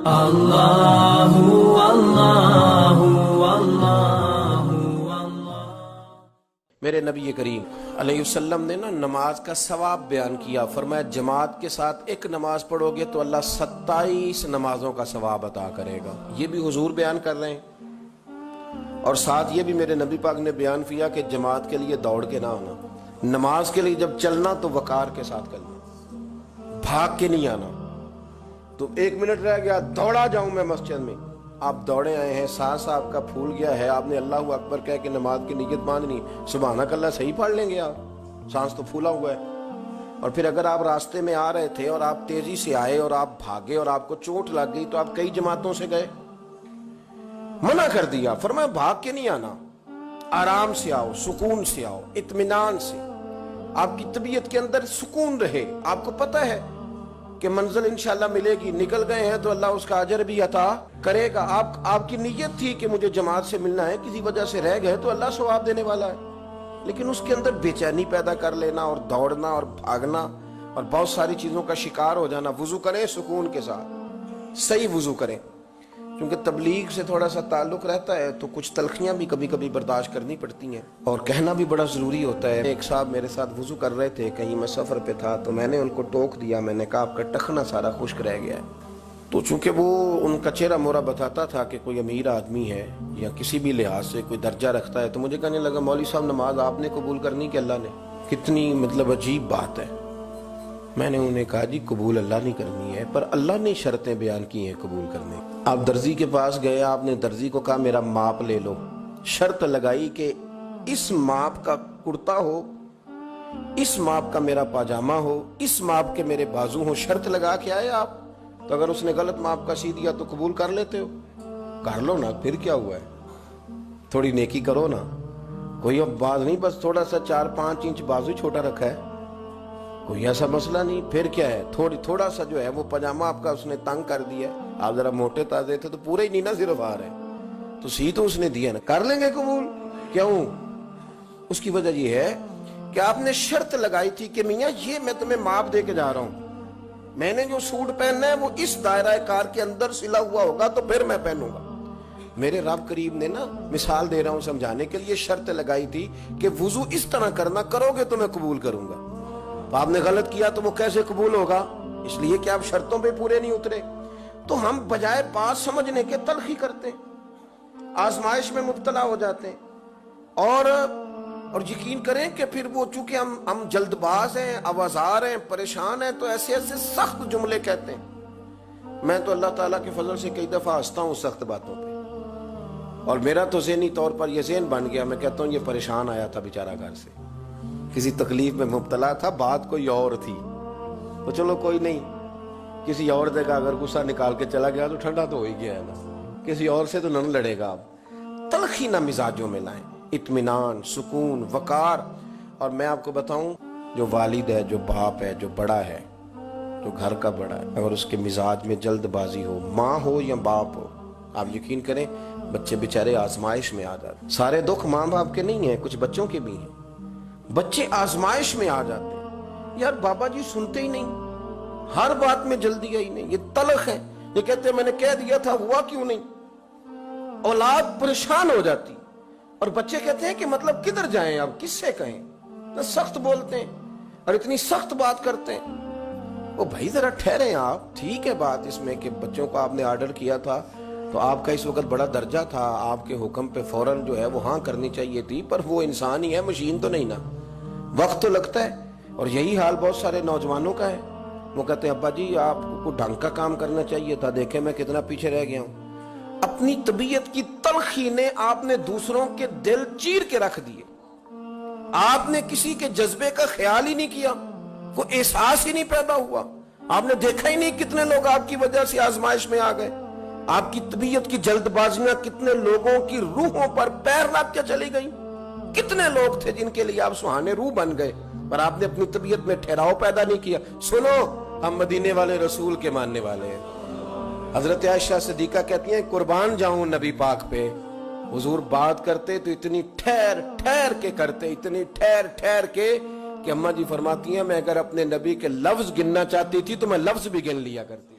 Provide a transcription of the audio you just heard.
اللہ اللہ اللہ۔ میرے نبی کریم علیہ وسلم نے نماز کا ثواب بیان کیا، فرمایا جماعت کے ساتھ ایک نماز پڑھو گے تو اللہ 27 نمازوں کا ثواب عطا کرے گا۔ یہ بھی حضور بیان کر رہے ہیں، اور ساتھ یہ بھی میرے نبی پاک نے بیان کیا کہ جماعت کے لیے دوڑ کے نہ آنا، نماز کے لیے جب چلنا تو وقار کے ساتھ کرنا، بھاگ کے نہیں آنا۔ تو 1 منٹ رہ گیا دوڑا جاؤں میں مسجد میں، آپ دوڑے آئے ہیں، سانس آپ کا پھول گیا ہے، آپ نے اللہ اکبر کہہ کے نماز کی نیت باندھنی، سبحانک اللہ صحیح پڑھ لیں گے، آپ سانس تو پھولا ہوا ہے۔ اور پھر اگر آپ راستے میں آ رہے تھے اور آپ تیزی سے آئے اور آپ بھاگے اور آپ کو چوٹ لگ گئی تو آپ کئی جماعتوں سے گئے، منع کر دیا، فرمایا بھاگ کے نہیں آنا، آرام سے آؤ، سکون سے آؤ، اطمینان سے، آپ کی طبیعت کے اندر سکون رہے، آپ کو پتہ ہے کہ منزل انشاءاللہ ملے گی، نکل گئے ہیں تو اللہ اس کا اجر بھی عطا کرے گا۔ آپ کی نیت تھی کہ مجھے جماعت سے ملنا ہے، کسی وجہ سے رہ گئے تو اللہ ثواب دینے والا ہے، لیکن اس کے اندر بے چینی پیدا کر لینا اور دوڑنا اور بھاگنا اور بہت ساری چیزوں کا شکار ہو جانا۔ وضو کریں سکون کے ساتھ، صحیح وضو کریں، کیونکہ تبلیغ سے تھوڑا سا تعلق رہتا ہے تو کچھ تلخیاں بھی کبھی کبھی برداشت کرنی پڑتی ہیں اور کہنا بھی بڑا ضروری ہوتا ہے۔ ایک صاحب میرے ساتھ وضو کر رہے تھے، کہیں میں سفر پہ تھا تو میں نے ان کو ٹوک دیا، میں نے کہا آپ کا ٹخنا سارا خشک رہ گیا ہے۔ تو چونکہ وہ ان کا چہرہ مورا بتاتا تھا کہ کوئی امیر آدمی ہے یا کسی بھی لحاظ سے کوئی درجہ رکھتا ہے، تو مجھے کہنے لگا مولوی صاحب نماز آپ نے قبول کرنی کہ اللہ نے؟ کتنی عجیب بات ہے۔ میں نے انہیں کہا جی قبول اللہ نہیں کرنی ہے، پر اللہ نے شرطیں بیان کی ہیں قبول کرنے۔ آپ درزی کے پاس گئے، آپ نے درزی کو کہا میرا ماپ لے لو، شرط لگائی کہ اس ماپ کا کرتا ہو، اس ماپ کا میرا پاجامہ ہو، اس ماپ کے میرے بازو ہو، شرط لگا کے آئے آپ۔ تو اگر اس نے غلط ماپ کا سی دیا تو قبول کر لیتے ہو؟ کر لو نا، پھر کیا ہوا ہے، تھوڑی نیکی کرو نا، کوئی اب باز نہیں، بس تھوڑا سا 4-5 انچ بازو چھوٹا رکھا ہے، کوئی ایسا مسئلہ نہیں، پھر کیا ہے، تھوڑا سا جو ہے وہ پاجامہ آپ کا اس نے تنگ کر دیا، آپ ذرا موٹے تازے تھے تو پورے ہی نہیں نا صرف آ رہے، تو سی تو اس نے دیا نا، کر لیں گے قبول۔ کیوں؟ اس کی وجہ یہ ہے کہ آپ نے شرط لگائی تھی کہ میاں یہ میں تمہیں ماپ دے کے جا رہا ہوں، میں نے جو سوٹ پہننا ہے وہ اس دائرہ کار کے اندر سلا ہوا ہوگا تو پھر میں پہنوں گا۔ میرے رب کریم نے مثال دے رہا ہوں سمجھانے کے لیے، شرط لگائی تھی کہ وضو اس طرح کرنا، کرو گے تو میں قبول کروں گا۔ تو آپ نے غلط کیا تو وہ کیسے قبول ہوگا؟ اس لیے کہ آپ شرطوں پہ پورے نہیں اترے۔ تو ہم بجائے بات سمجھنے کے تلخی کرتے ہیں، آزمائش میں مبتلا ہو جاتے ہیں، اور یقین کریں کہ پھر وہ چونکہ ہم جلد باز ہیں، آوازار ہیں، پریشان ہیں، تو ایسے سخت جملے کہتے ہیں۔ میں تو اللہ تعالیٰ کے فضل سے کئی دفعہ ہنستا ہوں سخت باتوں پہ، اور میرا تو ذہنی طور پر یہ ذہن بن گیا، میں کہتا ہوں یہ پریشان آیا تھا بیچارہ گھر سے، کسی تکلیف میں مبتلا تھا، بات کوئی اور تھی، تو چلو کوئی نہیں، کسی اور جگہ اگر غصہ نکال کے چلا گیا تو ٹھنڈا تو ہو ہی گیا ہے نا، کسی اور سے تو نہ لڑے گا۔ آپ تلخی نہ مزاجوں میں لائیں، اطمینان، سکون، وقار۔ اور میں آپ کو بتاؤں، جو والد ہے، جو باپ ہے، جو بڑا ہے، جو گھر کا بڑا ہے، اگر اس کے مزاج میں جلد بازی ہو، ماں ہو یا باپ ہو، آپ یقین کریں بچے بیچارے آزمائش میں آ جاتے۔ سارے دکھ ماں باپ کے نہیں ہیں، کچھ بچوں کے بھی ہیں، بچے آزمائش میں آ جاتے ہیں، یار بابا جی سنتے ہی نہیں، ہر بات میں جلدی ہی نہیں، یہ تلخ ہے، یہ کہتے ہیں میں نے کہہ دیا تھا ہوا کیوں نہیں، اولاد پریشان ہو جاتی، اور بچے کہتے ہیں کہ مطلب کدھر جائیں، اب کس سے کہیں، اتنا سخت بولتے ہیں اور اتنی سخت بات کرتے ہیں۔ وہ بھائی ذرا ٹھہریں آپ، ٹھیک ہے بات اس میں کہ بچوں کو آپ نے آرڈر کیا تھا تو آپ کا اس وقت بڑا درجہ تھا، آپ کے حکم پہ فوراً جو ہے وہ ہاں کرنی چاہیے تھی، پر وہ انسان ہی ہے، مشین تو نہیں نا، وقت تو لگتا ہے۔ اور یہی حال بہت سارے نوجوانوں کا ہے، وہ کہتے ہیں ابا جی آپ کو ڈھنگ کا کام کرنا چاہیے تھا، دیکھیں میں کتنا پیچھے رہ گیا ہوں۔ اپنی طبیعت کی تلخی نے آپ نے دوسروں کے دل چیر کے رکھ دیے، آپ نے کسی کے جذبے کا خیال ہی نہیں کیا، کوئی احساس ہی نہیں پیدا ہوا، آپ نے دیکھا ہی نہیں کتنے لوگ آپ کی وجہ سے آزمائش میں آ گئے، آپ کی طبیعت کی جلد بازیاں کتنے لوگوں کی روحوں پر پیر رکھ کے چلی گئیں، کتنے لوگ تھے جن کے لیے آپ سہانے روح بن گئے، پر آپ نے اپنی طبیعت میں ٹھہراؤ پیدا نہیں کیا۔ سنو، ہم مدینے والے رسول کے ماننے والے ہیں۔ حضرت عائشہ صدیقہ کہتی ہیں قربان جاؤں نبی پاک پہ، حضور بات کرتے تو اتنی ٹھہر ٹھہر کے کرتے، اتنی ٹھہر ٹھہر کے کہ اماں جی فرماتی ہیں میں اگر اپنے نبی کے لفظ گننا چاہتی تھی تو میں لفظ بھی گن لیا کرتی۔